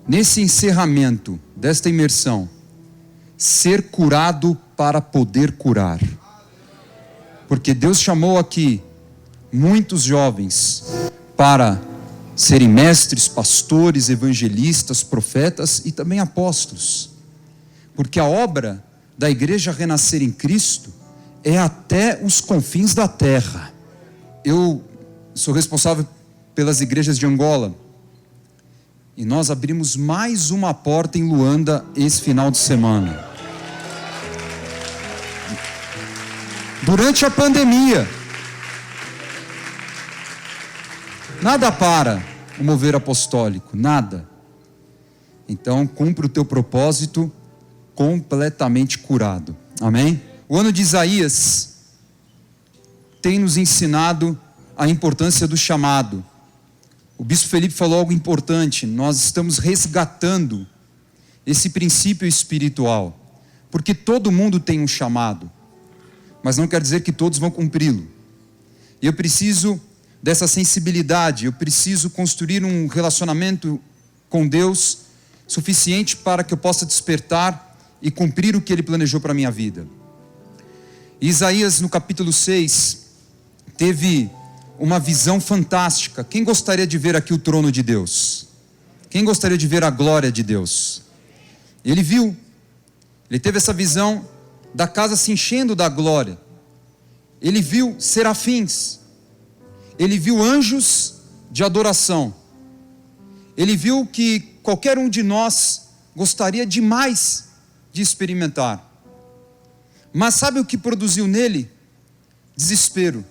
nesse encerramento desta imersão, ser curado para poder curar. Porque Deus chamou aqui muitos jovens para serem mestres, pastores, evangelistas, profetas e também apóstolos. Porque a obra da igreja renascer em Cristo é até os confins da terra. Eu sou responsável pelas igrejas de Angola. E nós abrimos mais uma porta em Luanda esse final de semana. Durante a pandemia. Nada para o mover apostólico, nada. Então, cumpre o teu propósito completamente curado. Amém? O ano de Isaías tem nos ensinado a importância do chamado. O bispo Felipe falou algo importante. Nós estamos resgatando esse princípio espiritual. Porque todo mundo tem um chamado, mas não quer dizer que todos vão cumpri-lo. E eu preciso dessa sensibilidade, eu preciso construir um relacionamento com Deus suficiente para que eu possa despertar e cumprir o que Ele planejou para a minha vida. Isaías, no capítulo 6, teve uma visão fantástica. Quem gostaria de ver aqui o trono de Deus? Quem gostaria de ver a glória de Deus? Ele viu, ele teve essa visão da casa se enchendo da glória. Ele viu serafins, ele viu anjos de adoração. Ele viu que qualquer um de nós gostaria demais de experimentar. Mas sabe o que produziu nele? Desespero.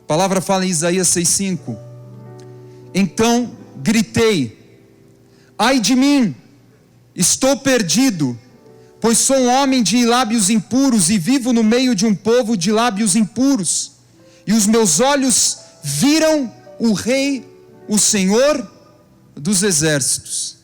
A palavra fala em Isaías 6,5. Então gritei: ai de mim, estou perdido, pois sou um homem de lábios impuros e vivo no meio de um povo de lábios impuros. E os meus olhos viram o Rei, o Senhor dos exércitos.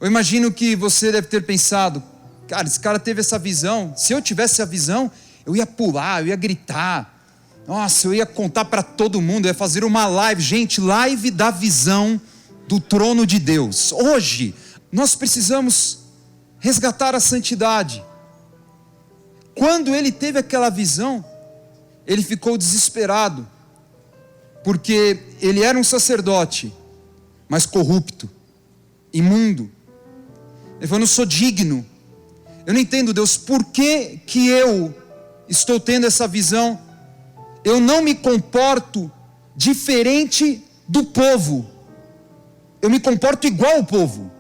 Eu imagino que você deve ter pensado: cara, esse cara teve essa visão. Se eu tivesse a visão, eu ia pular, eu ia gritar. Nossa, eu ia contar para todo mundo, eu ia fazer uma live. Gente, live da visão do trono de Deus. Hoje, nós precisamos resgatar a santidade. Quando ele teve aquela visão, ele ficou desesperado, porque ele era um sacerdote, mas corrupto, imundo. Ele falou: não sou digno, eu não entendo, Deus, por que eu estou tendo essa visão? Eu não me comporto diferente do povo, eu me comporto igual ao povo,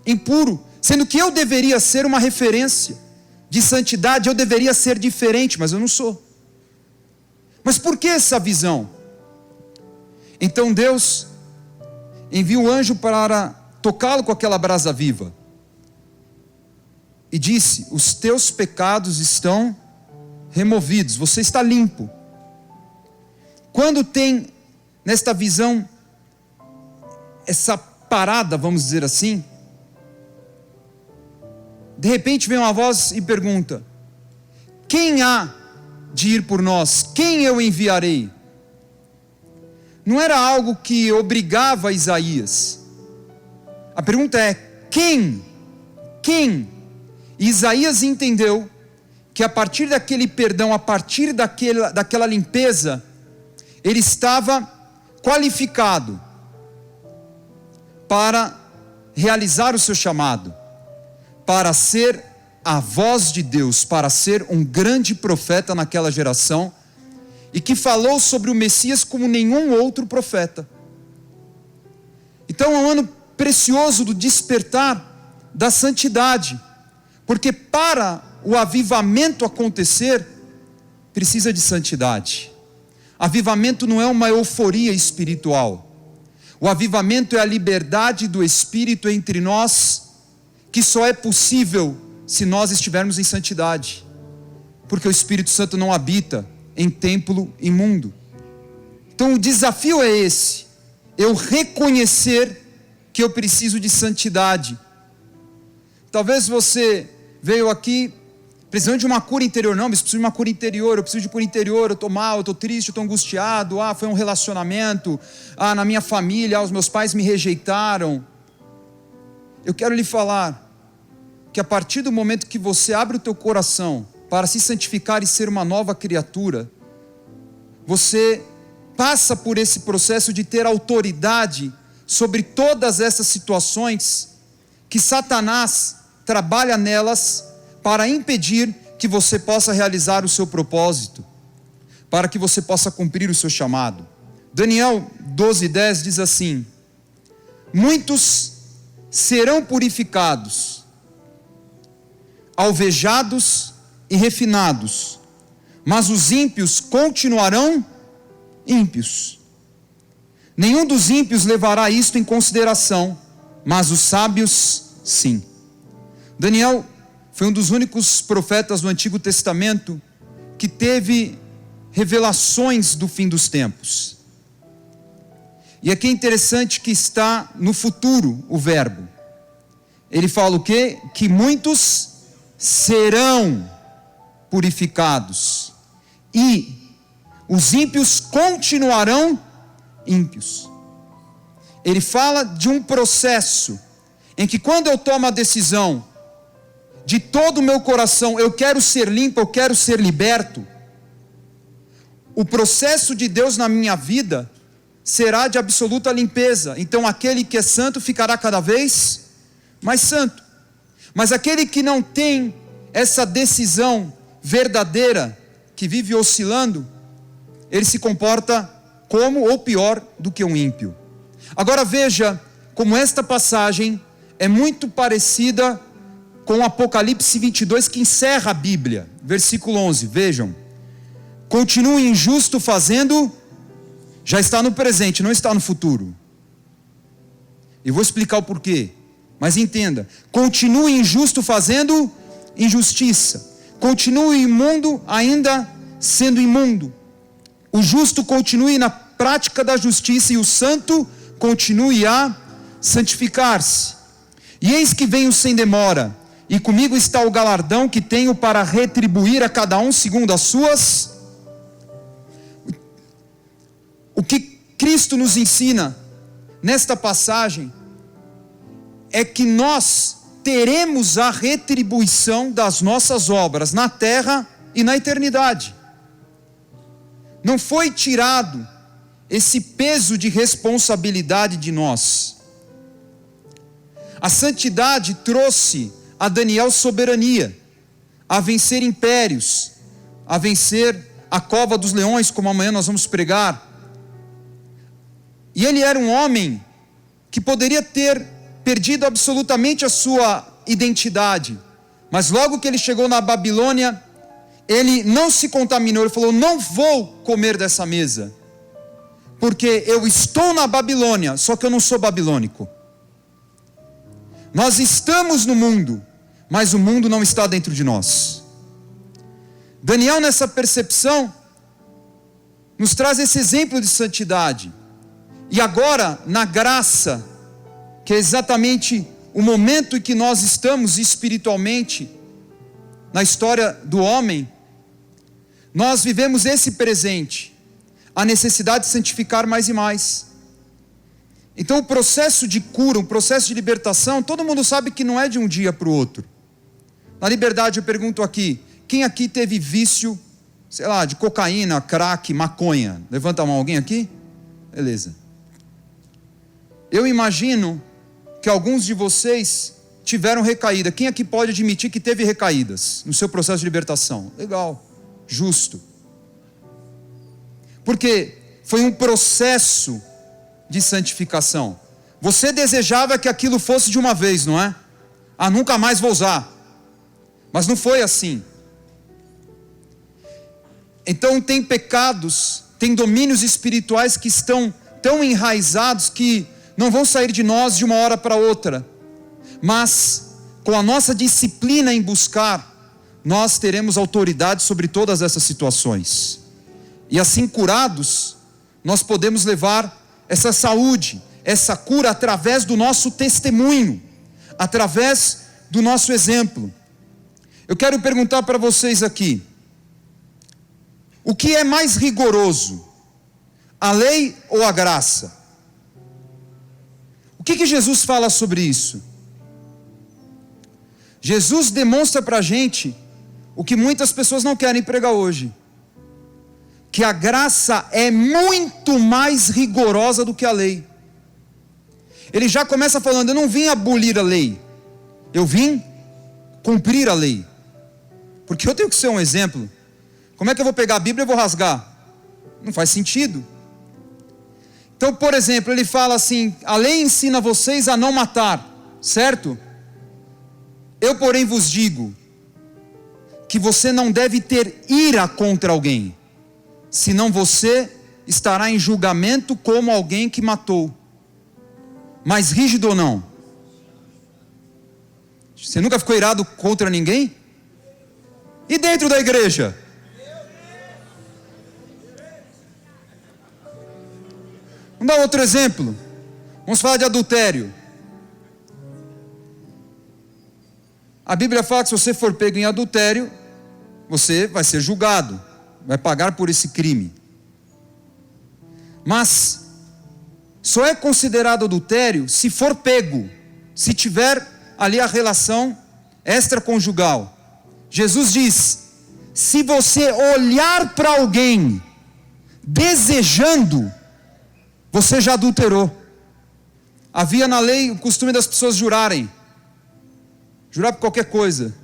impuro, sendo que eu deveria ser uma referência de santidade, eu deveria ser diferente, mas eu não sou. Mas por que essa visão? Então Deus envia o anjo para tocá-lo com aquela brasa viva e disse: os teus pecados estão removidos, você está limpo. Quando tem nesta visão essa parada, vamos dizer assim, de repente vem uma voz e pergunta: quem há de ir por nós? Quem eu enviarei? Não era algo que obrigava Isaías. A pergunta é: quem? Quem? E Isaías entendeu que a partir daquele perdão, a partir daquela limpeza, ele estava qualificado para realizar o seu chamado, para ser a voz de Deus, para ser um grande profeta naquela geração, e que falou sobre o Messias como nenhum outro profeta. Então é um ano precioso do despertar da santidade, porque para o avivamento acontecer, precisa de santidade. Avivamento não é uma euforia espiritual. O avivamento é a liberdade do Espírito entre nós, que só é possível se nós estivermos em santidade, porque o Espírito Santo não habita em templo imundo. Então o desafio é esse: eu reconhecer que eu preciso de santidade. Talvez você veio aqui precisando de uma cura interior. Não, mas eu preciso de uma cura interior, eu preciso de cura interior, eu estou mal, eu estou triste, eu estou angustiado, foi um relacionamento, na minha família, os meus pais me rejeitaram. eu quero lhe falar que a partir do momento que você abre o teu coração para se santificar e ser uma nova criatura, você passa por esse processo de ter autoridade sobre todas essas situações que Satanás trabalha nelas para impedir que você possa realizar o seu propósito, para que você possa cumprir o seu chamado. Daniel 12:10 diz assim: muitos serão purificados, alvejados e refinados, mas os ímpios continuarão ímpios. Nenhum dos ímpios levará isto em consideração, mas os sábios sim. Daniel foi um dos únicos profetas do Antigo Testamento que teve revelações do fim dos tempos. E aqui é interessante que está no futuro o verbo. Ele fala o quê? Que muitos serão purificados e os ímpios continuarão ímpios. Ele fala de um processo em que quando eu tomo a decisão de todo o meu coração, eu quero ser limpo, eu quero ser liberto, o processo de Deus na minha vida será de absoluta limpeza. Então aquele que é santo ficará cada vez mais santo. Mas aquele que não tem essa decisão verdadeira, que vive oscilando, ele se comporta como ou pior do que um ímpio. Agora veja como esta passagem é muito parecida com o Apocalipse 22, que encerra a Bíblia. Versículo 11, vejam: continue injusto fazendo, já está no presente, não está no futuro. E vou explicar o porquê, mas entenda: continue injusto fazendo injustiça, continue imundo ainda sendo imundo, o justo continue na prática da justiça e o santo continue a santificar-se. E eis que venho sem demora, e comigo está o galardão que tenho para retribuir a cada um segundo as suas. O que Cristo nos ensina nesta passagem é que nós teremos a retribuição das nossas obras na terra e na eternidade. Não foi tirado esse peso de responsabilidade de nós. A santidade trouxe a Daniel soberania, a vencer impérios, a vencer a cova dos leões, como amanhã nós vamos pregar. E ele era um homem que poderia ter perdido absolutamente a sua identidade, mas logo que ele chegou na Babilônia, ele não se contaminou. Ele falou: não vou comer dessa mesa, porque eu estou na Babilônia, só que eu não sou babilônico. Nós estamos no mundo, mas o mundo não está dentro de nós. Daniel, nessa percepção, nos traz esse exemplo de santidade. E agora, na graça, que é exatamente o momento em que nós estamos espiritualmente, na história do homem, nós vivemos esse presente, a necessidade de santificar mais e mais. Então o processo de cura, o processo de libertação, todo mundo sabe que não é de um dia para o outro. Na liberdade eu pergunto aqui, quem aqui teve vício, sei lá, de cocaína, crack, maconha? Levanta a mão, alguém aqui? Beleza. Eu imagino que alguns de vocês tiveram recaída. Quem aqui pode admitir que teve recaídas no seu processo de libertação? Legal, justo. Porque foi um processo de santificação. Você desejava que aquilo fosse de uma vez, não é? Ah, nunca mais vou usar. Mas não foi assim. Então tem pecados, tem domínios espirituais que estão tão enraizados que não vão sair de nós de uma hora para outra. Mas com a nossa disciplina em buscar, nós teremos autoridade sobre todas essas situações. E assim curados, nós podemos levar essa saúde, essa cura através do nosso testemunho, através do nosso exemplo. Eu quero perguntar para vocês aqui, o que é mais rigoroso, a lei ou a graça? O que Jesus fala sobre isso? Jesus demonstra para a gente o que muitas pessoas não querem pregar hoje, que a graça é muito mais rigorosa do que a lei. Ele já começa falando: eu não vim abolir a lei, eu vim cumprir a lei. Porque eu tenho que ser um exemplo. Como é que eu vou pegar a Bíblia e vou rasgar? Não faz sentido. Então, por exemplo, ele fala assim: a lei ensina vocês a não matar, certo? Eu, porém, vos digo que você não deve ter ira contra alguém, senão você estará em julgamento como alguém que matou. Mais rígido ou não? Você nunca ficou irado contra ninguém? E dentro da igreja? Vamos dar outro exemplo. Vamos falar de adultério. A Bíblia fala que se você for pego em adultério, você vai ser julgado, vai pagar por esse crime. Mas só é considerado adultério se for pego, se tiver ali a relação extraconjugal. Jesus diz: se você olhar para alguém desejando, você já adulterou. Havia na lei o costume das pessoas jurarem, jurar por qualquer coisa.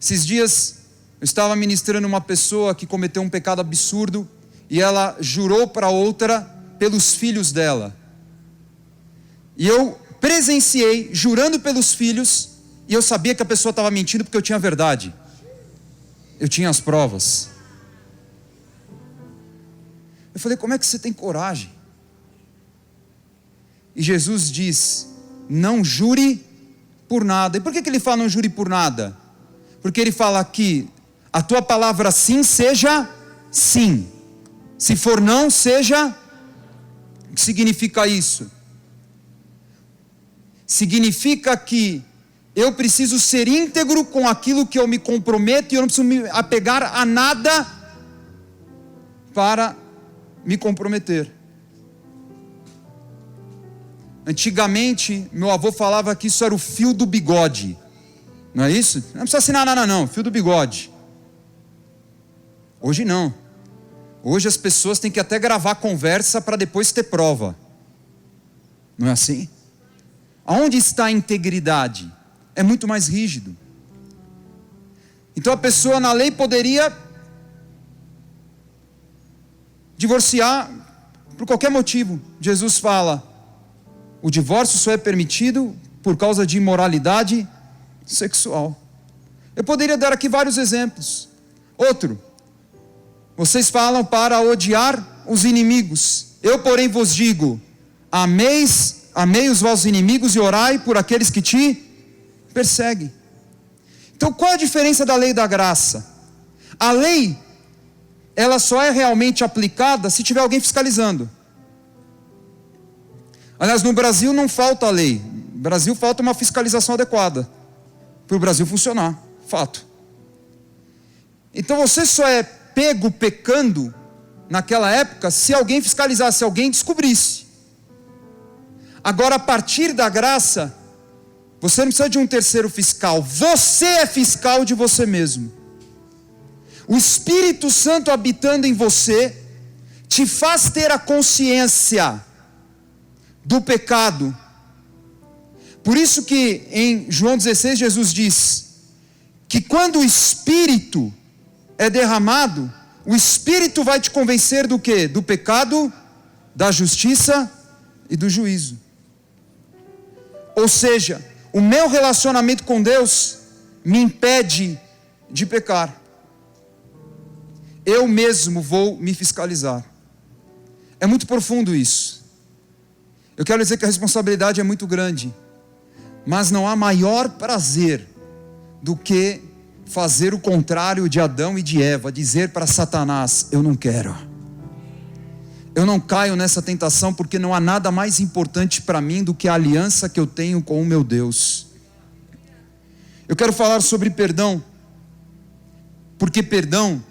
Esses dias eu estava ministrando uma pessoa que cometeu um pecado absurdo, e ela jurou para outra pelos filhos dela. E eu presenciei jurando pelos filhos, e eu sabia que a pessoa estava mentindo porque eu tinha a verdade. Eu tinha as provas. Eu falei: como é que você tem coragem? E Jesus diz: não jure por nada. E por que ele fala não jure por nada? Porque ele fala aqui: a tua palavra sim seja sim, se for não, seja. O que significa isso? Significa que eu preciso ser íntegro com aquilo que eu me comprometo, e eu não preciso me apegar a nada para me comprometer. Antigamente, meu avô falava que isso era o fio do bigode. Não é isso? Não precisa assinar nada não, fio do bigode. Hoje não. Hoje as pessoas têm que até gravar conversa para depois ter prova. Não é assim? Aonde está a integridade? É muito mais rígido. Então a pessoa na lei poderia divorciar por qualquer motivo. Jesus fala: o divórcio só é permitido por causa de imoralidade sexual. Eu poderia dar aqui vários exemplos. Outro: vocês falam para odiar os inimigos. Eu, porém, vos digo: amei os vossos inimigos e orai por aqueles que te perseguem. Então, qual é a diferença da lei e da graça? A lei, ela só é realmente aplicada se tiver alguém fiscalizando. Aliás, no Brasil não falta a lei. No Brasil falta uma fiscalização adequada para o Brasil funcionar. Fato. Então você só é pego pecando naquela época se alguém fiscalizasse, se alguém descobrisse. Agora, a partir da graça, você não precisa de um terceiro fiscal. Você é fiscal de você mesmo. O Espírito Santo habitando em você te faz ter a consciência do pecado. Por isso que em João 16 Jesus diz que quando o Espírito é derramado, o Espírito vai te convencer do quê? Do pecado, da justiça e do juízo. Ou seja, o meu relacionamento com Deus me impede de pecar. Eu mesmo vou me fiscalizar. É muito profundo isso. Eu quero dizer que a responsabilidade é muito grande, mas não há maior prazer do que fazer o contrário de Adão e de Eva, dizer para Satanás: eu não quero, eu não caio nessa tentação, porque não há nada mais importante para mim do que a aliança que eu tenho com o meu Deus. Eu quero falar sobre perdão, porque perdão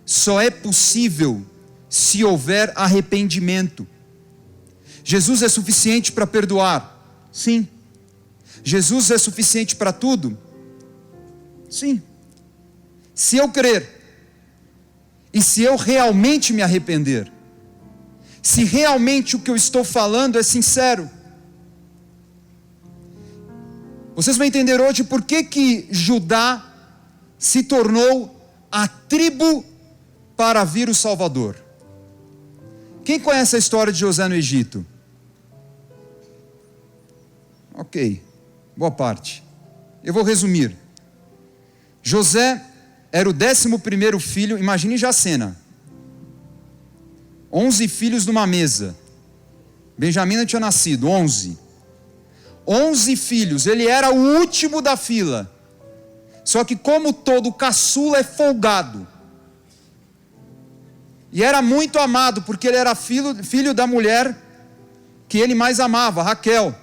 só é possível se houver arrependimento. Jesus é suficiente para perdoar? Sim. Jesus é suficiente para tudo? Sim. Se eu crer, e se eu realmente me arrepender, se realmente o que eu estou falando é sincero. Vocês vão entender hoje por que Judá se tornou a tribo para vir o Salvador. Quem conhece a história de José no Egito? Ok, boa parte. Eu vou resumir. José era o 11º filho, imagine já a cena. 11 filhos numa mesa. Benjamim não tinha nascido, 11 filhos, ele era o último da fila. Só que como todo caçula é folgado. E era muito amado, porque ele era filho da mulher que ele mais amava, Raquel.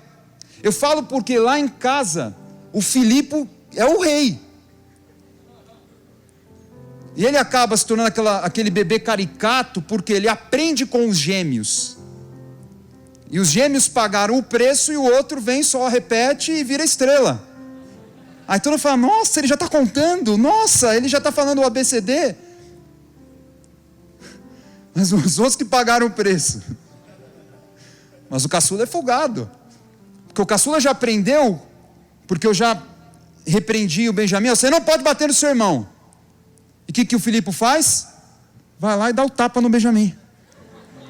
Eu falo porque lá em casa, o Filipe é o rei. E ele acaba se tornando aquele bebê caricato, porque ele aprende com os gêmeos. E os gêmeos pagaram o preço e o outro vem, só repete e vira estrela. Aí todo mundo fala, nossa, ele já está contando, nossa, ele já está falando o ABCD. Mas os outros que pagaram o preço. Mas o caçula é folgado. Porque o caçula já aprendeu, porque eu já repreendi o Benjamim, você não pode bater no seu irmão. E o que o Filipe faz? Vai lá e dá o tapa no Benjamim.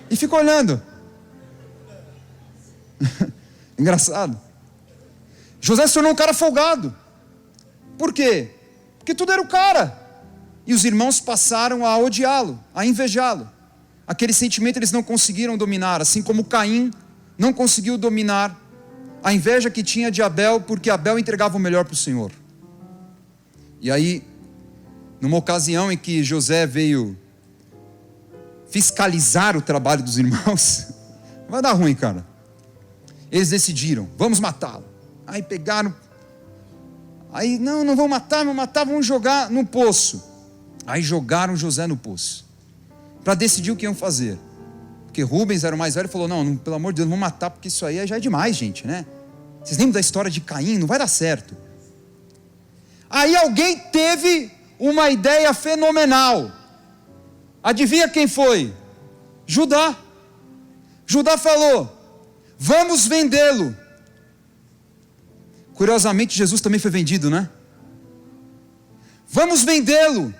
E fica olhando. Engraçado. José se tornou um cara folgado. Por quê? Porque tudo era o cara. E os irmãos passaram a odiá-lo, a invejá-lo. Aquele sentimento eles não conseguiram dominar, assim como Caim não conseguiu dominar a inveja que tinha de Abel, porque Abel entregava o melhor para o Senhor. E aí, numa ocasião em que José veio fiscalizar o trabalho dos irmãos, vai dar ruim, cara. Eles decidiram, vamos matá-lo. Aí pegaram, aí não vão matar, vamos jogar no poço. Aí jogaram José no poço, para decidir o que iam fazer. Porque Rubens era o mais velho e falou, não, pelo amor de Deus, não vamos matar, porque isso aí já é demais, gente, né? Vocês lembram da história de Caim? Não vai dar certo. Aí alguém teve uma ideia fenomenal. Adivinha quem foi? Judá. Judá falou, vamos vendê-lo. Curiosamente, Jesus também foi vendido, né? Vamos vendê-lo.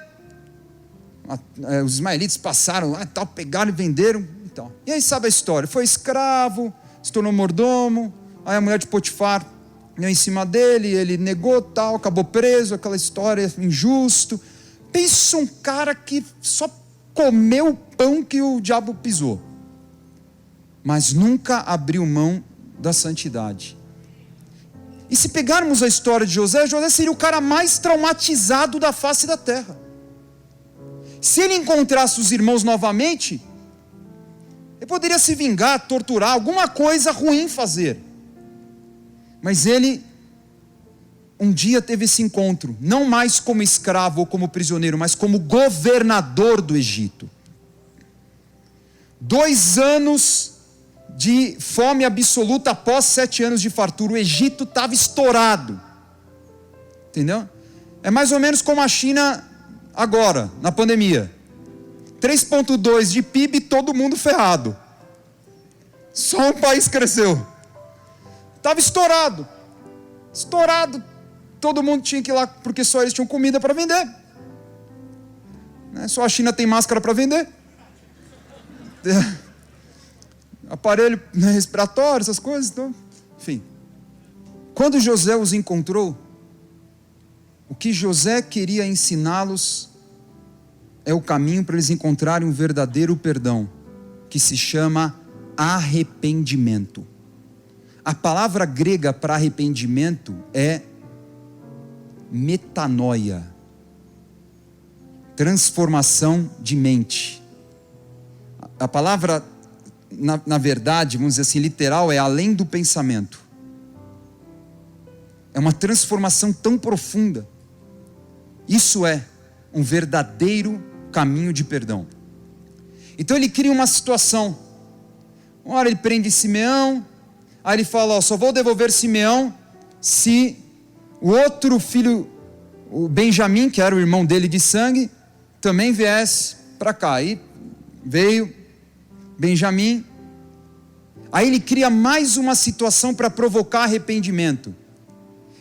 Os ismaelitas passaram lá e tal, pegaram e venderam. Então. E aí sabe a história, foi escravo, se tornou mordomo, aí a mulher de Potifar deu em cima dele, ele negou tal, acabou preso, aquela história injusto. Pensa um cara que só comeu o pão que o diabo pisou, mas nunca abriu mão da santidade. E se pegarmos a história de José, José seria o cara mais traumatizado da face da terra. Se ele encontrasse os irmãos novamente, ele poderia se vingar, torturar, alguma coisa ruim fazer. Mas ele, um dia teve esse encontro, não mais como escravo ou como prisioneiro, mas como governador do Egito. 2 anos de fome absoluta após 7 anos de fartura, o Egito estava estourado. Entendeu? É mais ou menos como a China agora, na pandemia. 3,2 de PIB, todo mundo ferrado. Só um país cresceu. Estava estourado. Estourado. Todo mundo tinha que ir lá, porque só eles tinham comida para vender. Só a China tem máscara para vender. Aparelho respiratório, essas coisas. Então, enfim. Quando José os encontrou, o que José queria ensiná-los é o caminho para eles encontrarem um verdadeiro perdão, que se chama arrependimento. A palavra grega para arrependimento é metanoia, transformação de mente. A palavra, na verdade, vamos dizer assim, literal, é além do pensamento. É uma transformação tão profunda. Isso é um verdadeiro caminho de perdão. Então ele cria uma situação. Uma hora ele prende Simeão, aí ele fala, só vou devolver Simeão se o outro filho, o Benjamim, que era o irmão dele de sangue, também viesse para cá. Aí veio Benjamim. Aí ele cria mais uma situação para provocar arrependimento.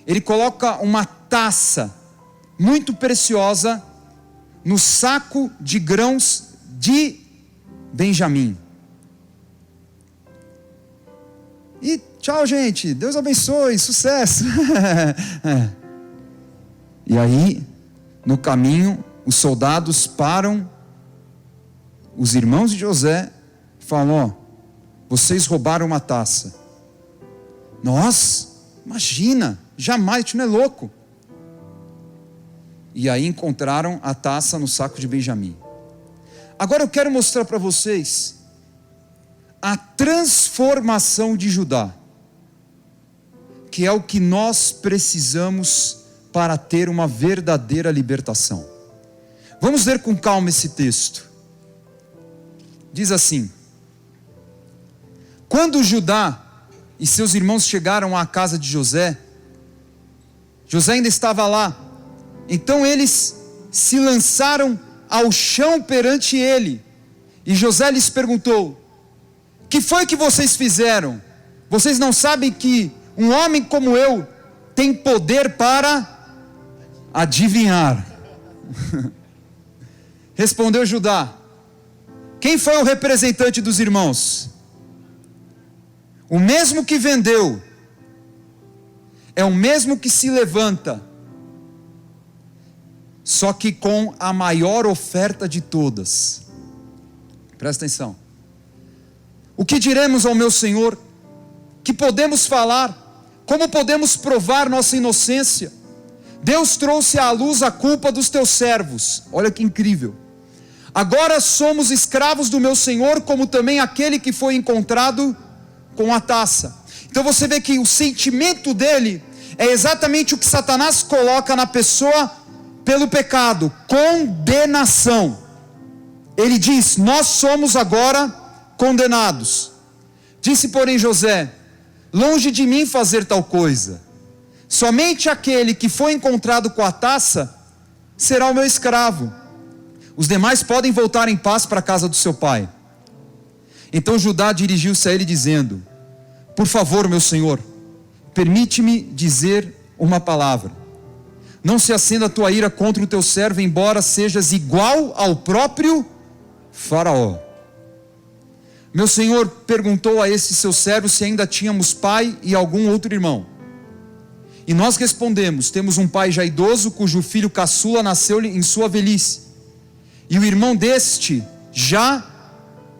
Ele coloca uma taça muito preciosa no saco de grãos de Benjamim. E tchau, gente, Deus abençoe, sucesso. E aí, no caminho, os soldados param, os irmãos de José falam: ó, vocês roubaram uma taça. Nós? Imagina, jamais, a gente não é louco. E aí encontraram a taça no saco de Benjamim. Agora eu quero mostrar para vocês a transformação de Judá, que é o que nós precisamos para ter uma verdadeira libertação. Vamos ler com calma esse texto. Diz assim: quando Judá e seus irmãos chegaram à casa de José, José ainda estava lá. Então eles se lançaram ao chão perante ele. E José lhes perguntou: que foi que vocês fizeram? Vocês não sabem que um homem como eu tem poder para adivinhar? Respondeu Judá: quem foi o representante dos irmãos? O mesmo que vendeu é o mesmo que se levanta, só que com a maior oferta de todas. Presta atenção. O que diremos ao meu senhor? Que podemos falar? Como podemos provar nossa inocência? Deus trouxe à luz a culpa dos teus servos. Olha que incrível. Agora somos escravos do meu senhor, como também aquele que foi encontrado com a taça. Então você vê que o sentimento dele é exatamente o que Satanás coloca na pessoa pelo pecado: condenação. Ele diz: nós somos agora condenados. Disse, porém, José: longe de mim fazer tal coisa. Somente aquele que foi encontrado com a taça será o meu escravo. Os demais podem voltar em paz para a casa do seu pai. Então Judá dirigiu-se a ele dizendo: por favor, meu senhor, permite-me dizer uma palavra. Não se acenda a tua ira contra o teu servo, embora sejas igual ao próprio Faraó. Meu senhor perguntou a esse seu servo se ainda tínhamos pai e algum outro irmão. E nós respondemos: temos um pai já idoso, cujo filho caçula nasceu em sua velhice, e o irmão deste já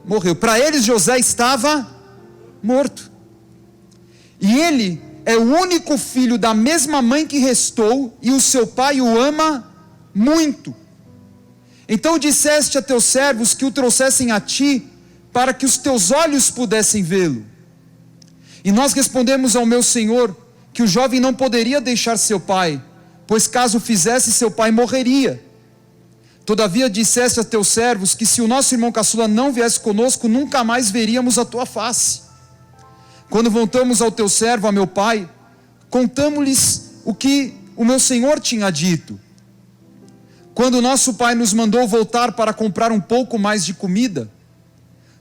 morreu. Para eles José estava morto, e ele é o único filho da mesma mãe que restou, e o seu pai o ama muito. Então disseste a teus servos que o trouxessem a ti, para que os teus olhos pudessem vê-lo. E nós respondemos ao meu senhor que o jovem não poderia deixar seu pai, pois caso fizesse, seu pai morreria. Todavia disseste a teus servos que se o nosso irmão caçula não viesse conosco, nunca mais veríamos a tua face. Quando voltamos ao teu servo, a meu pai, contamos-lhes o que o meu senhor tinha dito. Quando nosso pai nos mandou voltar para comprar um pouco mais de comida,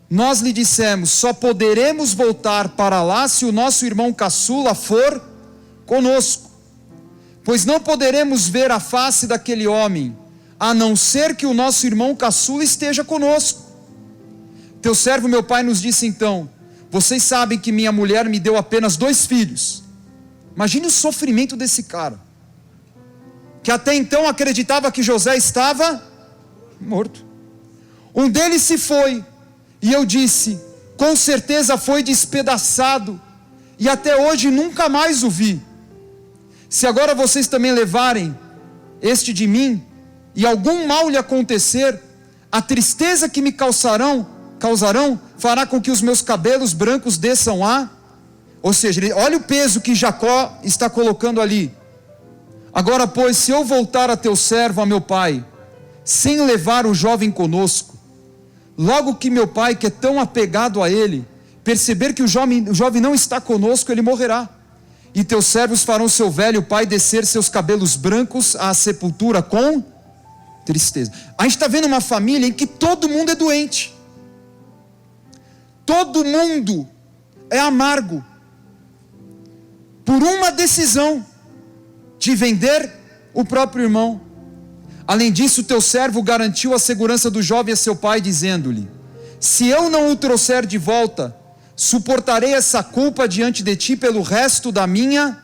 nós lhe dissemos: só poderemos voltar para lá se o nosso irmão caçula for conosco, pois não poderemos ver a face daquele homem, a não ser que o nosso irmão caçula esteja conosco. Teu servo meu pai nos disse então: vocês sabem que minha mulher me deu apenas 2 filhos. Imagine o sofrimento desse cara, que até então acreditava que José estava morto. Um deles se foi, e eu disse: com certeza foi despedaçado, e até hoje nunca mais o vi. Se agora vocês também levarem este de mim, e algum mal lhe acontecer, a tristeza que me causarão fará com que os meus cabelos brancos desçam a... Ou seja, olha o peso que Jacó está colocando ali. Agora, pois, se eu voltar a teu servo, a meu pai, sem levar o jovem conosco, logo que meu pai, que é tão apegado a ele, perceber que o jovem não está conosco, ele morrerá. e teus servos farão seu velho pai descer seus cabelos brancos à sepultura com tristeza. A gente está vendo uma família em que todo mundo é doente. Todo mundo é amargo. Por uma decisão de vender o próprio irmão. Além disso, teu servo garantiu a segurança do jovem a seu pai, dizendo-lhe: se eu não o trouxer de volta, suportarei essa culpa diante de ti pelo resto da minha.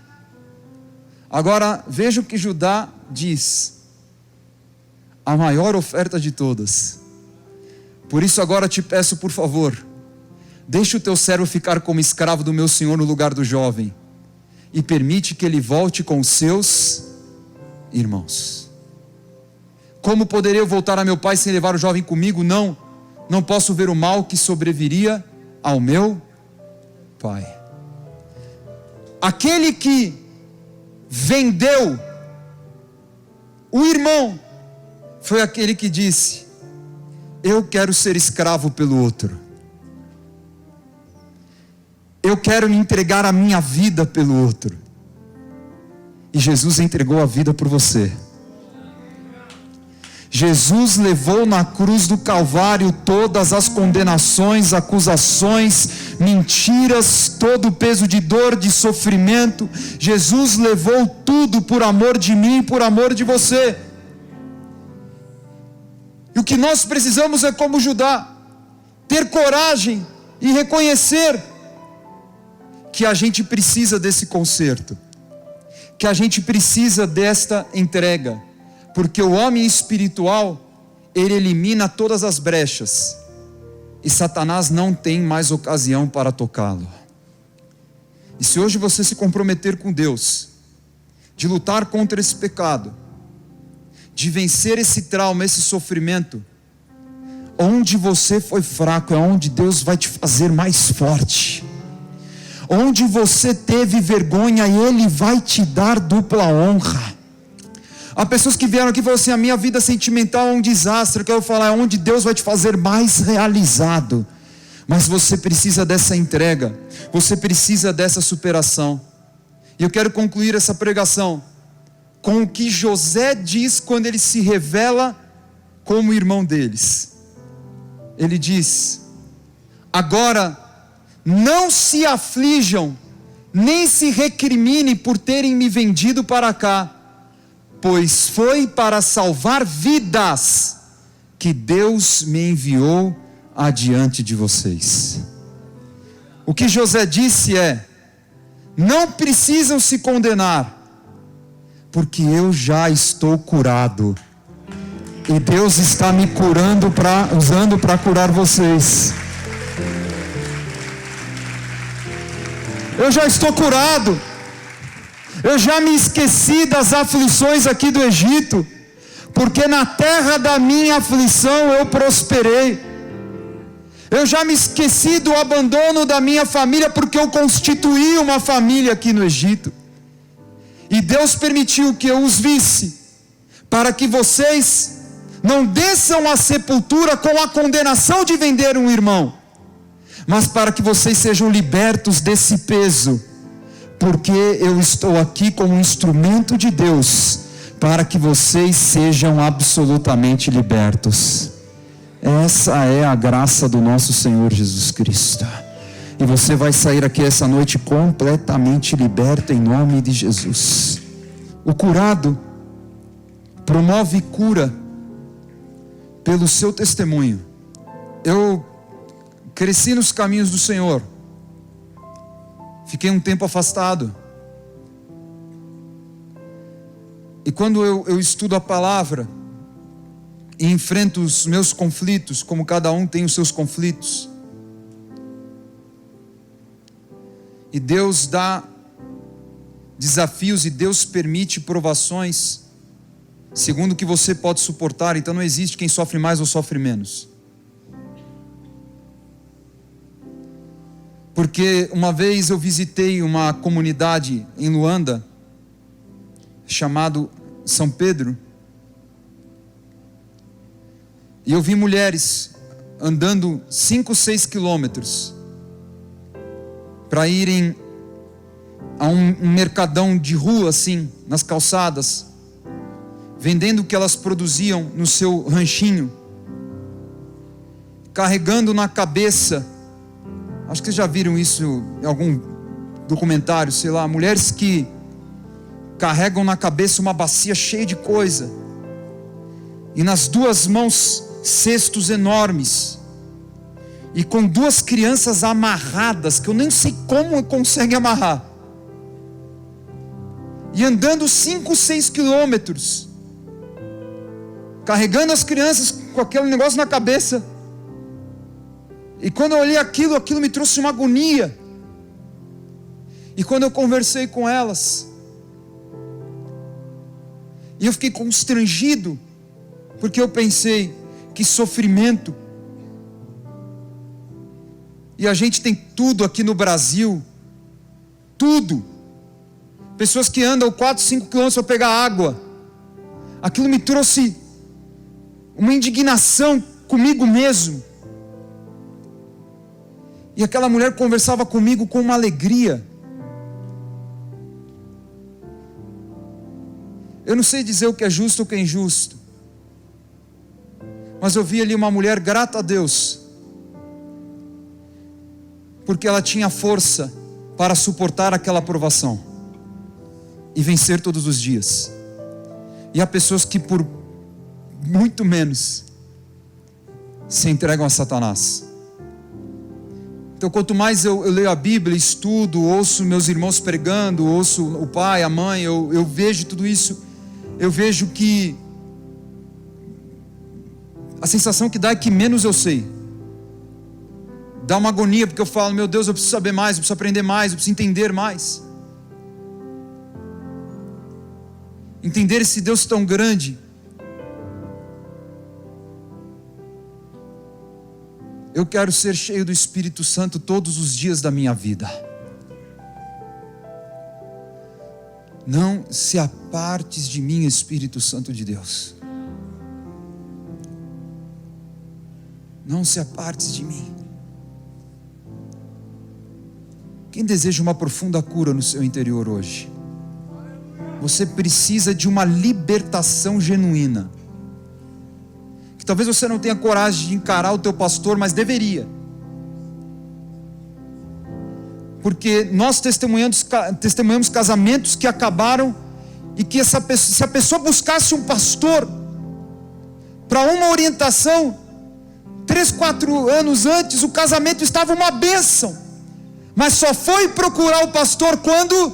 Agora, veja o que Judá diz: a maior oferta de todas. Por isso agora te peço, por favor, deixa o teu servo ficar como escravo do meu senhor no lugar do jovem, e permite que ele volte com os seus irmãos. Como poderei eu voltar a meu pai sem levar o jovem comigo? Não posso ver o mal que sobreviria ao meu pai. Aquele que vendeu o irmão foi aquele que disse: eu quero ser escravo pelo outro. Eu quero me entregar a minha vida pelo outro. E Jesus entregou a vida por você. Jesus levou na cruz do Calvário todas as condenações, acusações, mentiras, todo o peso de dor, de sofrimento. Jesus levou tudo por amor de mim e por amor de você. E o que nós precisamos é, como Judá, ter coragem e reconhecer que a gente precisa desse conserto, que a gente precisa desta entrega. Porque o homem espiritual, ele elimina todas as brechas, e Satanás não tem mais ocasião para tocá-lo. E se hoje você se comprometer com Deus, de lutar contra esse pecado, de vencer esse trauma, esse sofrimento, onde você foi fraco é onde Deus vai te fazer mais forte. Onde você teve vergonha, Ele vai te dar dupla honra. Há pessoas que vieram aqui e falaram assim: a minha vida sentimental é um desastre. Eu quero falar, é onde Deus vai te fazer mais realizado. Mas você precisa dessa entrega, você precisa dessa superação. E eu quero concluir essa pregação com o que José diz quando ele se revela como irmão deles. Ele diz: agora não se aflijam, nem se recriminem por terem me vendido para cá, pois foi para salvar vidas que Deus me enviou adiante de vocês. O que José disse é: não precisam se condenar, porque eu já estou curado, e Deus está me curando, usando para curar vocês. Eu já estou curado. Eu já me esqueci das aflições aqui do Egito, porque na terra da minha aflição eu prosperei. Eu já me esqueci do abandono da minha família, porque eu constituí uma família aqui no Egito. E Deus permitiu que eu os visse, para que vocês não desçam à sepultura com a condenação de vender um irmão, mas para que vocês sejam libertos desse peso, porque eu estou aqui como um instrumento de Deus, para que vocês sejam absolutamente libertos. Essa é a graça do nosso Senhor Jesus Cristo. E você vai sair aqui essa noite completamente liberto em nome de Jesus. O curado promove cura pelo seu testemunho. Eu cresci nos caminhos do Senhor. Fiquei um tempo afastado. E quando eu estudo a palavra e enfrento os meus conflitos, como cada um tem os seus conflitos, e Deus dá desafios e Deus permite provações segundo o que você pode suportar. Então não existe quem sofre mais ou sofre menos. Porque uma vez eu visitei uma comunidade em Luanda, chamado São Pedro, e eu vi mulheres andando 5, 6 quilômetros para irem a um mercadão de rua assim, nas calçadas, vendendo o que elas produziam no seu ranchinho, carregando na cabeça, acho que vocês já viram isso em algum documentário, sei lá, mulheres que carregam na cabeça uma bacia cheia de coisa, e nas duas mãos cestos enormes, e com duas crianças amarradas, que eu nem sei como conseguem amarrar, e andando 5, 6 quilômetros, carregando as crianças com aquele negócio na cabeça. E quando eu olhei aquilo me trouxe uma agonia. E quando eu conversei com elas, e eu fiquei constrangido, porque eu pensei, que sofrimento. E a gente tem tudo aqui no Brasil, tudo. Pessoas que andam 4, 5 quilômetros para pegar água. Aquilo me trouxe uma indignação comigo mesmo. E aquela mulher conversava comigo com uma alegria. Eu não sei dizer o que é justo ou o que é injusto, mas eu vi ali uma mulher grata a Deus, porque ela tinha força para suportar aquela provação e vencer todos os dias. E há pessoas que por muito menos se entregam a Satanás. Então, quanto mais eu leio a Bíblia, estudo, ouço meus irmãos pregando, ouço o pai, a mãe, eu vejo tudo isso, eu vejo que a sensação que dá é que menos eu sei. Dá uma agonia, porque eu falo, meu Deus, eu preciso saber mais, eu preciso aprender mais, eu preciso entender mais. Entender esse Deus tão grande. Eu quero ser cheio do Espírito Santo todos os dias da minha vida. Não se apartes de mim, Espírito Santo de Deus. Não se apartes de mim. Quem deseja uma profunda cura no seu interior hoje? Você precisa de uma libertação genuína. Que talvez você não tenha coragem de encarar o teu pastor, mas deveria. Porque nós testemunhamos casamentos que acabaram, e que se a pessoa buscasse um pastor para uma orientação 3, 4 anos antes, o casamento estava uma bênção, mas só foi procurar o pastor quando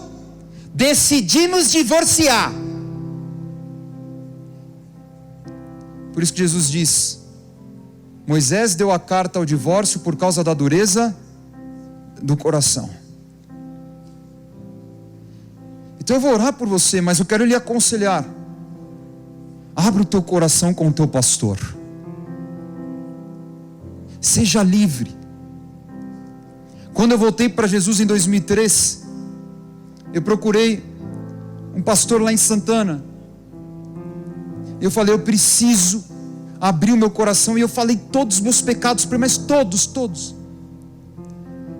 decidimos divorciar. Por isso que Jesus diz: Moisés deu a carta ao divórcio por causa da dureza do coração. Então eu vou orar por você, mas eu quero lhe aconselhar: abra o teu coração com o teu pastor, seja livre. Quando eu voltei para Jesus em 2003, eu procurei um pastor lá em Santana. Eu falei, eu preciso abrir o meu coração. E eu falei todos os meus pecados para ele, mas todos.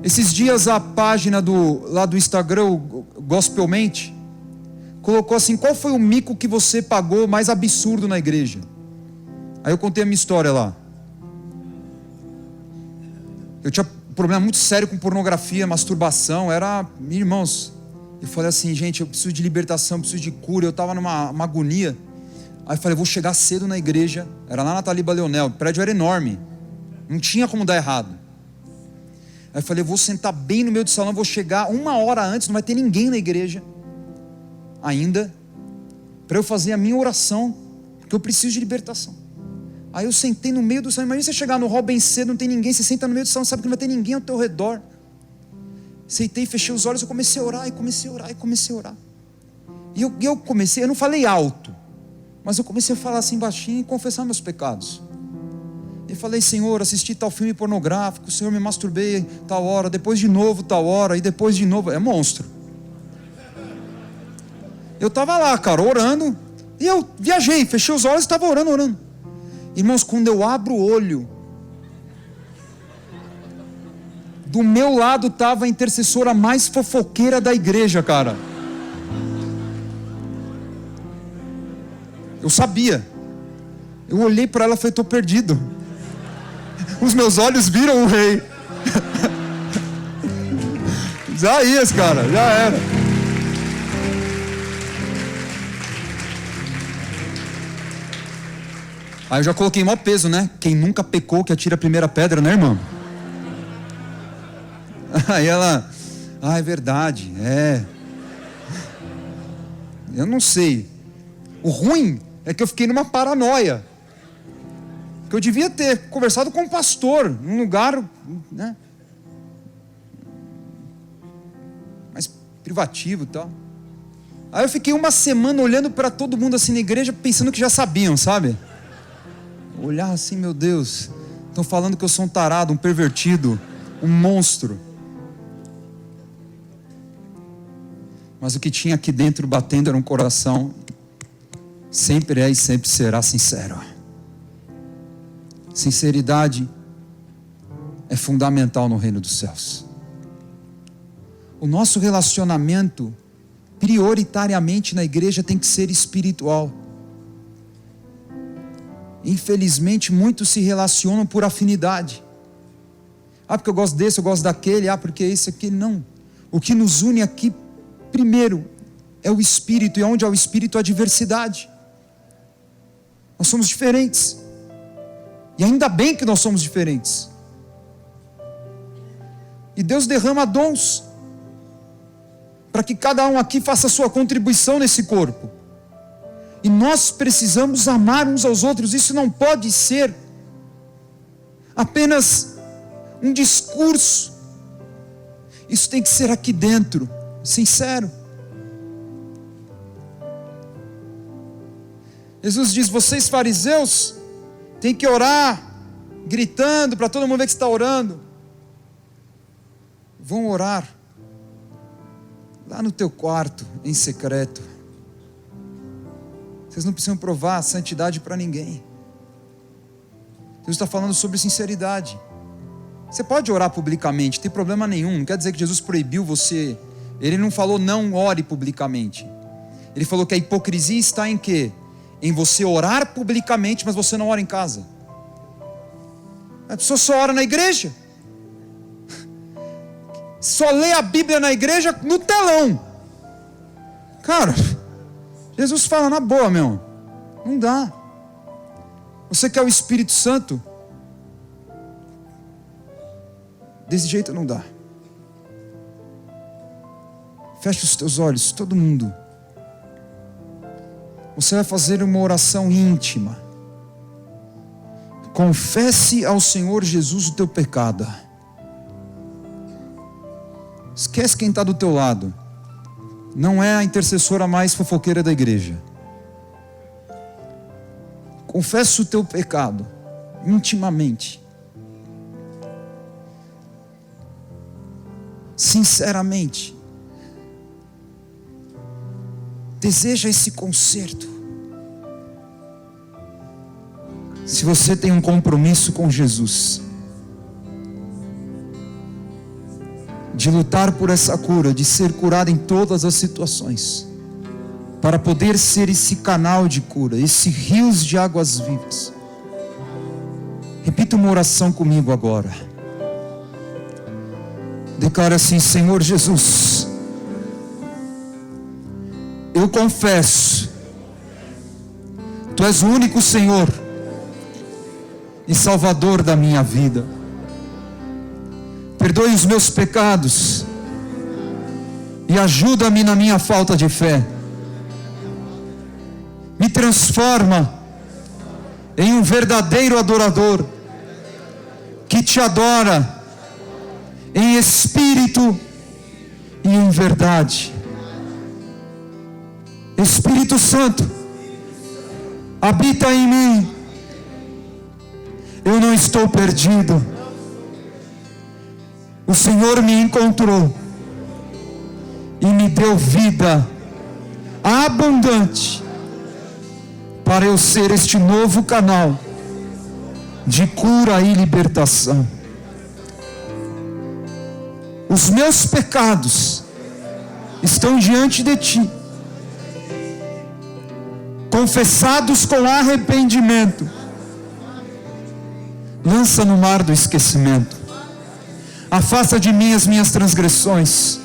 Esses dias a página lá do Instagram, o Gospelmente, colocou assim: qual foi o mico que você pagou mais absurdo na igreja? Aí eu contei a minha história lá. Eu tinha um problema muito sério com pornografia, masturbação, irmãos, eu falei assim, gente, eu preciso de libertação, eu preciso de cura. Eu estava numa agonia. Aí eu falei, vou chegar cedo na igreja. Era lá na Taliba Leonel, o prédio era enorme, não tinha como dar errado. Aí eu falei, vou sentar bem no meio do salão, vou chegar 1 hora antes, não vai ter ninguém na igreja ainda, para eu fazer a minha oração, porque eu preciso de libertação. Aí eu sentei no meio do salão. Imagina você chegar no hall bem cedo, não tem ninguém, você senta no meio do salão, sabe que não vai ter ninguém ao teu redor. Sentei, fechei os olhos, eu comecei a orar, e comecei a orar. E eu comecei, eu não falei alto, mas eu comecei a falar assim baixinho e confessar meus pecados. E falei, Senhor, assisti tal filme pornográfico, Senhor, me masturbei tal hora, depois de novo tal hora, e depois de novo, é monstro. Eu estava lá, cara, orando, e eu viajei, fechei os olhos e estava orando. Irmãos, quando eu abro o olho, Do meu lado estava a intercessora mais fofoqueira da igreja, cara. Eu sabia. Eu olhei para ela e falei, estou perdido. Os meus olhos viram o rei. Isaías, cara, já era. Aí eu já coloquei maior peso, né? Quem nunca pecou que atira a primeira pedra, né, irmão? Aí ela, é verdade, eu não sei. O ruim é que eu fiquei numa paranoia. Que eu devia ter conversado com um pastor, num lugar, né, mais privativo e tal. Aí eu fiquei uma semana olhando para todo mundo assim na igreja, pensando que já sabiam, sabe? Olhar assim, meu Deus, estão falando que eu sou um tarado, um pervertido, um monstro. Mas o que tinha aqui dentro batendo era um coração, sempre é e sempre será sincero. Sinceridade é fundamental no reino dos céus. O nosso relacionamento, prioritariamente na igreja, tem que ser espiritual. Infelizmente, muitos se relacionam por afinidade. Porque eu gosto desse, eu gosto daquele, porque esse, aquele, não. O que nos une aqui, primeiro, é o Espírito, e onde há o Espírito há diversidade. Nós somos diferentes. E ainda bem que nós somos diferentes. E Deus derrama dons, para que cada um aqui faça a sua contribuição nesse corpo. E nós precisamos amar uns aos outros. Isso não pode ser apenas um discurso. Isso tem que ser aqui dentro, sincero. Jesus diz, vocês fariseus têm que orar, gritando para todo mundo ver que está orando. Vão orar lá no teu quarto, em secreto. Vocês não precisam provar a santidade para ninguém. Jesus está falando sobre sinceridade. Você pode orar publicamente, não tem problema nenhum. Não quer dizer que Jesus proibiu você. Ele não falou não ore publicamente. Ele falou que a hipocrisia está em quê? Em você orar publicamente, mas você não ora em casa. A pessoa só ora na igreja. Só lê a Bíblia na igreja no telão. Cara, Jesus fala na boa, meu. Não dá. Você quer o Espírito Santo? Desse jeito não dá. Feche os teus olhos, todo mundo. Você vai fazer uma oração íntima. Confesse ao Senhor Jesus o teu pecado. Esquece quem está do teu lado. Não é a intercessora mais fofoqueira da igreja. Confesse o teu pecado, intimamente. Sinceramente. Deseja esse conserto. Se você tem um compromisso com Jesus, de lutar por essa cura, de ser curado em todas as situações, para poder ser esse canal de cura, esse rios de águas vivas. Repita uma oração comigo agora. Declara assim: Senhor Jesus, eu confesso, Tu és o único Senhor e Salvador da minha vida. Perdoe os meus pecados e ajuda-me na minha falta de fé. Me transforma em um verdadeiro adorador que Te adora em espírito e em verdade. Espírito Santo, habita em mim. Eu não estou perdido. O Senhor me encontrou e me deu vida abundante para eu ser este novo canal de cura e libertação. os meus pecados estão diante de ti, confessados com arrependimento. Lança no mar do esquecimento. Afasta de mim as minhas transgressões.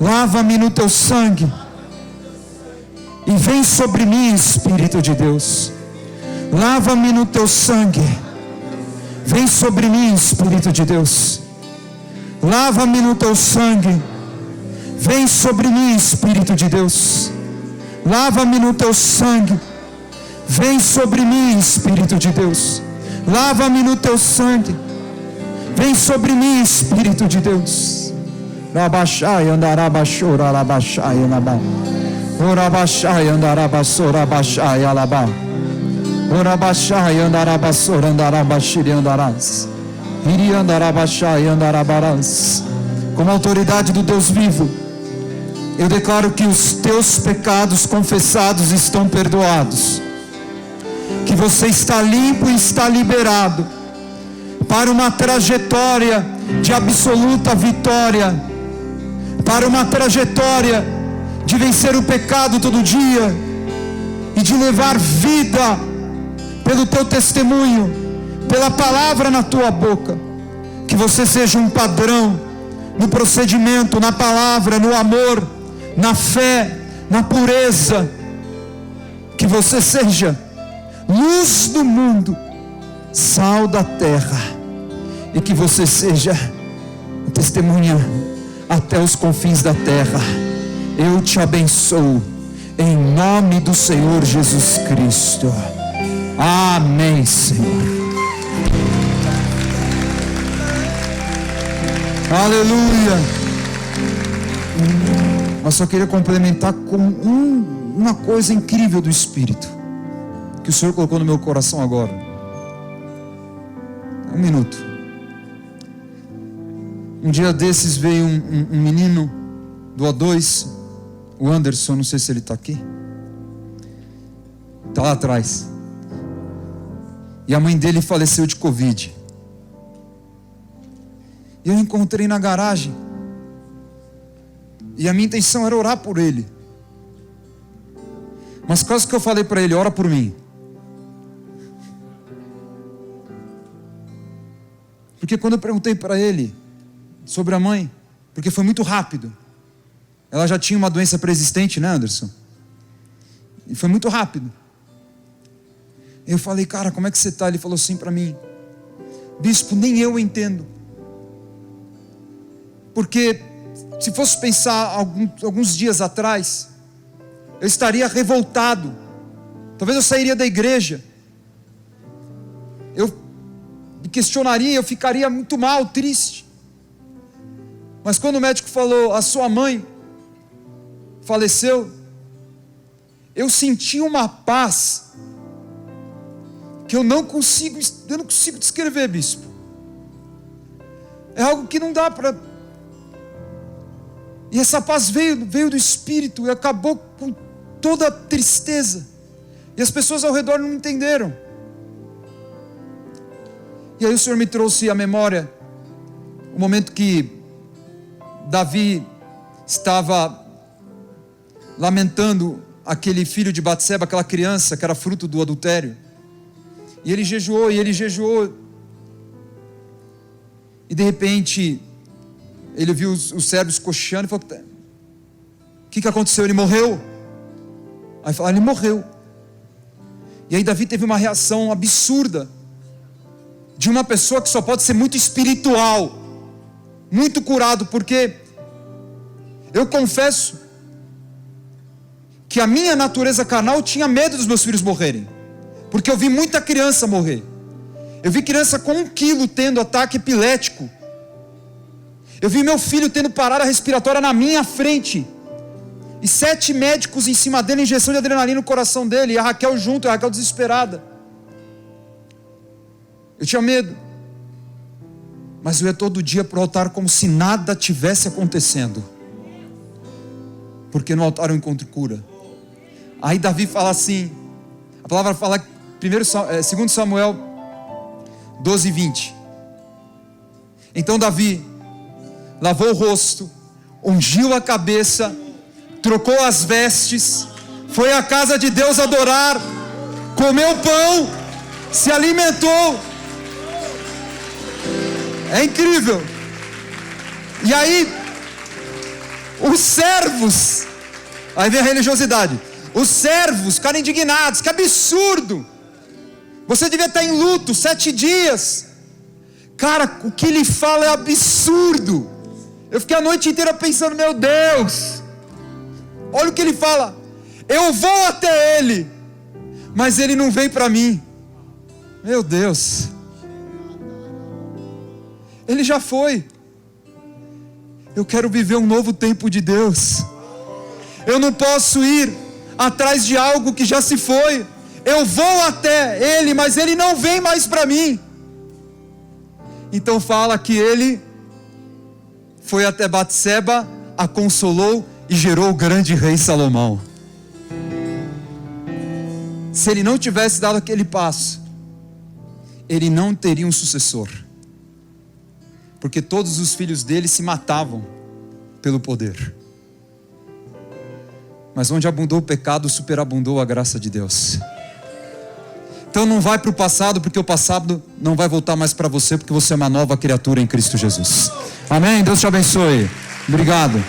Lava-me no teu sangue. E vem sobre mim, Espírito de Deus. Lava-me no teu sangue. Vem sobre mim, Espírito de Deus. Lava-me no teu sangue. Vem sobre mim, Espírito de Deus. Lava-me no teu sangue. Vem sobre mim, Espírito de Deus. Lava-me no teu sangue. Vem sobre mim, Espírito de Deus. Rabachai andarabachora rabachai alabá. Orabachai andarabassora rabachai alabá. Orabachai andarabassora andarabachiri andarás. Iri andarabachai andarabarás. Como autoridade do Deus vivo, eu declaro que os teus pecados confessados estão perdoados. Que você está limpo e está liberado para uma trajetória de absoluta vitória, para uma trajetória de vencer o pecado todo dia e de levar vida pelo teu testemunho, pela palavra na tua boca. Que você seja um padrão no procedimento, na palavra, no amor, na fé, na pureza. Que você seja luz do mundo, sal da terra, e que você seja testemunha até os confins da terra. Eu te abençoo em nome do Senhor Jesus Cristo. Amém, Senhor. Aleluia. Mas só queria complementar com uma coisa incrível do Espírito que o Senhor colocou no meu coração agora. Um minuto. Um dia desses veio um menino do O2, o Anderson, não sei se ele está aqui. Está lá atrás. E a mãe dele faleceu de Covid. E eu encontrei na garagem. E a minha intenção era orar por ele. Mas quase que eu falei para ele: ora por mim. Porque quando eu perguntei para ele sobre a mãe, porque foi muito rápido, ela já tinha uma doença pré-existente, né, Anderson? E foi muito rápido. Eu falei: cara, como é que você está? Ele falou assim para mim: bispo, nem eu entendo. Porque se fosse pensar alguns dias atrás, eu estaria revoltado. Talvez eu sairia da igreja. Eu me questionaria, eu ficaria muito mal, triste. Mas quando o médico falou: a sua mãe faleceu, eu senti uma paz que eu não consigo descrever, bispo. É algo que não dá para... E essa paz veio do Espírito e acabou com toda a tristeza. E as pessoas ao redor não entenderam. E aí o Senhor me trouxe à memória o momento que Davi estava lamentando aquele filho de Batseba, aquela criança que era fruto do adultério. E ele jejuou, e de repente ele viu os servos cocheando e falou: o que aconteceu? Ele morreu? Aí falaram: ele morreu. E aí Davi teve uma reação absurda de uma pessoa que só pode ser muito espiritual, muito curado, porque eu confesso que a minha natureza carnal tinha medo dos meus filhos morrerem, porque eu vi muita criança morrer. Eu vi criança com 1 quilo tendo ataque epilético. Eu vi meu filho tendo parada respiratória na minha frente, e 7 médicos em cima dele, injeção de adrenalina no coração dele, e a Raquel junto, a Raquel desesperada. Eu tinha medo, mas eu ia todo dia para o altar como se nada tivesse acontecendo, porque no altar eu encontro cura. Aí Davi fala assim, a palavra fala, 2 Samuel 12:20, Então Davi lavou o rosto, ungiu a cabeça, trocou as vestes, foi à casa de Deus adorar, comeu pão, se alimentou. É incrível. E aí, os servos, aí vem a religiosidade, os servos ficaram indignados, que absurdo, você devia estar em luto 7 dias, cara, o que ele fala é absurdo. Eu fiquei a noite inteira pensando, meu Deus, olha o que ele fala, eu vou até ele, mas ele não vem para mim. Meu Deus, ele já foi. Eu quero viver um novo tempo de Deus. Eu não posso ir atrás de algo que já se foi. Eu vou até ele, mas ele não vem mais para mim. Então fala que ele foi até Batseba, a consolou e gerou o grande rei Salomão. Se ele não tivesse dado aquele passo, ele não teria um sucessor. Porque todos os filhos dele se matavam pelo poder. Mas onde abundou o pecado, superabundou a graça de Deus. Então não vai para o passado, porque o passado não vai voltar mais para você, porque você é uma nova criatura em Cristo Jesus. Amém? Deus te abençoe. Obrigado.